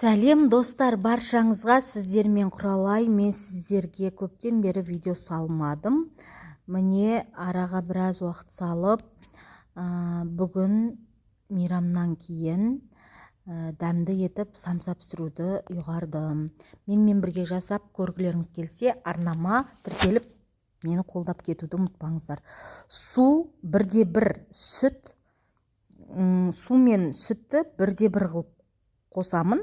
Сәлем достар, баршаңызға сіздермен құралай. Мен сіздерге көптен бері видео салмадым. Міне араға біраз уақыт салып, бүгін мейрамнан кейін дәмді етіп самса пісіруді ұйғардым. Менімен бірге жасап көргілеріңіз келсе, арнама тіркеліп, мені қолдап кетуді ұмытпаңыздар. Су 1:1 сүт, су мен сүтті 1:1 қылып қосамын.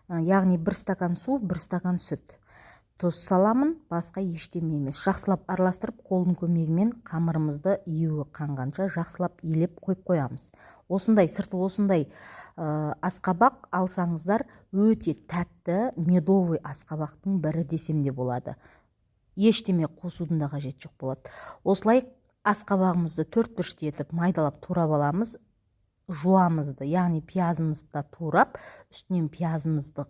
Яғни 1 стакан су, 1 стакан сүт. Тұз саламын, басқа ештеме емес. Жақсылап араластырып, қолдың көмегімен қамырымызды июі қанғанша жақсылап илеп қойып қоямыз. Осындай, сырты осындай асқабақ алсаңыздар, өте тәтті медовый асқабақтың бірі десем де болады. Ештеме қосудың да қажет жоқ болады. Осылай асқабағымызды 4-1 етіп майдалап турап аламыз. Жуамызды, яғни пиязымызды да турап, үстінен пиязымыздың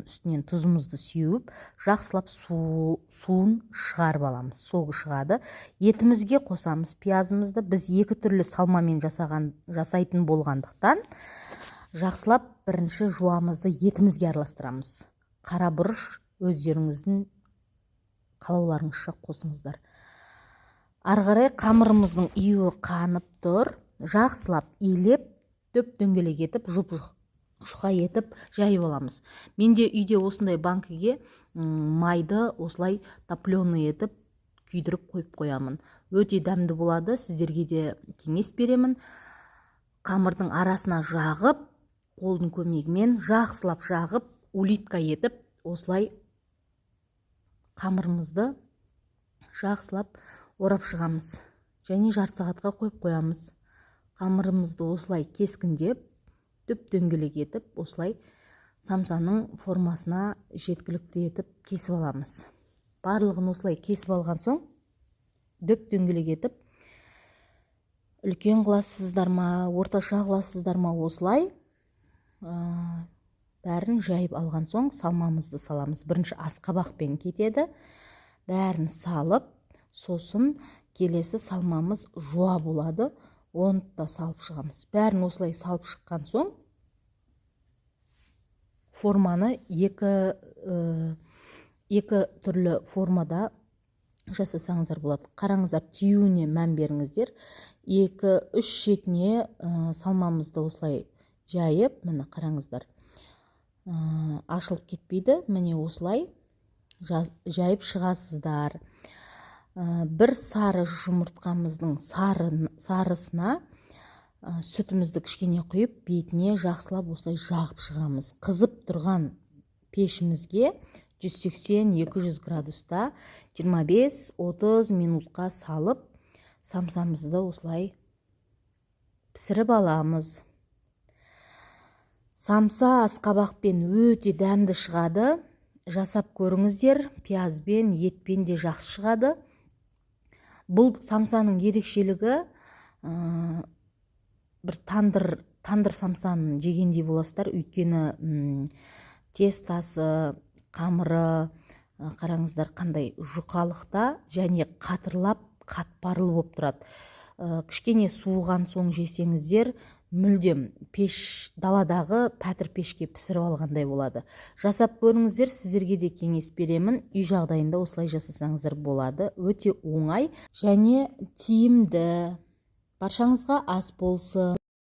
үстінен тұзымызды сеуіп, жақсылап суын шығарып аламыз. Соғы шығады. Етімізге қосамыз пиязымызды. Біз екі түрлі салмамен жасайтын болғандықтан, жақсылап бірінші жуамызды етімізге араластырамыз. Қара бұрыш өздеріңіздің қалауларыңызша қосыңыздар. Арғарай қамырымыздың июі қанып тұр. Жақсылап илеп, дөп-дөңгелек етіп, жұқа етіп жайып аламыз. Менде үйде осындай банкіге майды осылай топленый етіп күйдіріп қойып қоямын. Өте дәмді болады, сіздерге де кеңес беремін. Қамырдың арасына жағып, қолдың көмегімен жақсылап жағып, улитка етіп, осылай қамырымызды жақсылап орап шығамыз. Және жарты сағатқа қойып қоямыз. Қамырымызды осылай кескіндеп, дөп-дөңгелек етіп, осылай самсаның формасына жеткілікті етіп кесіп аламыз. Барлығын осылай кесіп алған соң, дөп-дөңгелек етіп, үлкен қыласыздар ма, орташа қыласыздар ма, осылай бәрін жайып алған соң салмамызды саламыз. Бірінші асқабақпен кетеді, бәрін салып, сосын келесі салмамыз жуа болады. Оны да салып шығамыз. Бәрін осылай салып шыққан соң, форманы екі түрлі формада жасасаңыздар болады. Қараңыздар, түйуіне мән беріңіздер. 2-3 шетіне салмамызды осылай жайып, міне қараңыздар, ашылып кетпейді. Міне осылай жайып шығасыздар. Бір сары жұмыртқамыздың сарысына сүтімізді кішкене құйып, бетіне жақсылап осылай жағып шығамыз. Қызып тұрған пешімізге 180-200 градуста 25-30 минутқа салып, самсамызды осылай пісіріп аламыз. Самса асқабақпен өте дәмді шығады. Жасап көріңіздер, пиязбен, етпен де жақсы шығады. Бұл самсаның ерекшелігі, бір тандыр самсаның жегендей боласыздар. Өйткені тестасы, қамыры, қараңыздар қандай жұқалықта және қатырлап, қатпарлы болып тұрады. Кішкене суыған соң жесеңіздер, мүлдем даладағы пәтір пешке пісіріп алғандай болады. Жасап көріңіздер, сіздерге де кеңес беремін. Үй жағдайында осылай жасасаңыздар болады. Өте оңай және тиімді. Баршаңызға ас болсын.